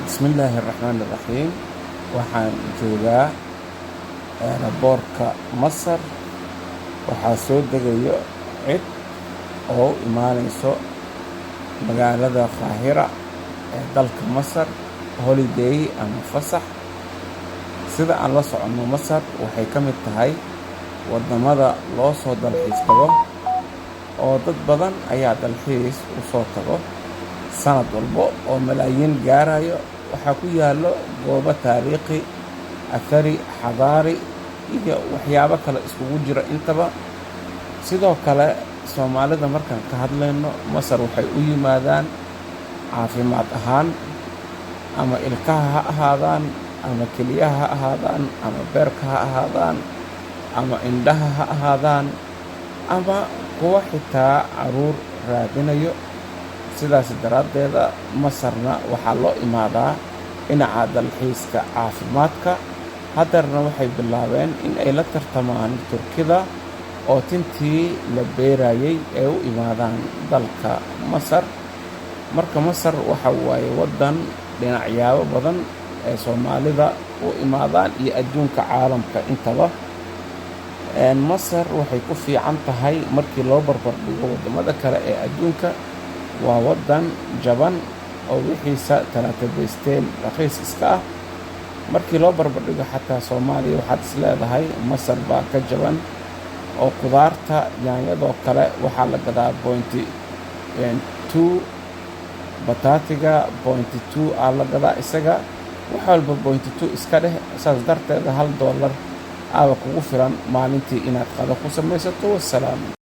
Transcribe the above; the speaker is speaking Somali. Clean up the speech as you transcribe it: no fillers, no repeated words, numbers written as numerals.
Bismillaahi Raxmaani Raxiim. Waxaan joogaa boorka Masar. Waxaa soo degayo cid oo u imaanayso magaalada Qaahira ee dalka Masar holiday ama fasax. Sida aan la soconno, Masar waxay ka mid tahay wadamada loo soo dalxiis tago oo dad badan ayaa dalxiis u soo tago sanad walbo oo malaayiin gaarayo. waxaa ku yaallo goobo taariikhi, athari, xadaari iyo waxyaabo kale iskugu jira intaba. Sidoo kale Soomaalida markaan ka hadlayno, Masar waxay u yimaadaan caafimaad ahaan, ama ilkaha ha ahaadaan, ama keliyaha ha ahaadaan, ama beerka ha ahaadaan, ama indhaha ha ahaadaan, ama kuwa xitaa caruur raadinayo. sidaas daraaddeeda Masarna waxaa loo imaadaa dhinaca dalxiiska caafimaadka. Haddeerna waxay bilaabeen in ay la tartamaan Turkida oo tintii la beerayay ay u imaadaan dalka Masar. Marka Masar waxa waaye waddan dhinacyaabo badan ee Soomaalida u imaadaan iyo adduunka caalamka intaba. Masar waxay ku fiican tahay markii loo barbar dhigo wadamada kale ee adduunka. Waa waddan jaban oo wixiisa talaatabaysteen raqiis iska ah. Markii loo barbar dhigo xataa Soomaaliya, waxaad is leedahay Masar baa ka jaban, oo khudaarta yaanyadoo kale waxaa la gadaa $2, bataatiga $2 aa la gadaa isaga. wax walba $2 iska dheh. saas darteeda $1 aaba kugu filan maalintii inaad qado ku samaysato. Wassalaam.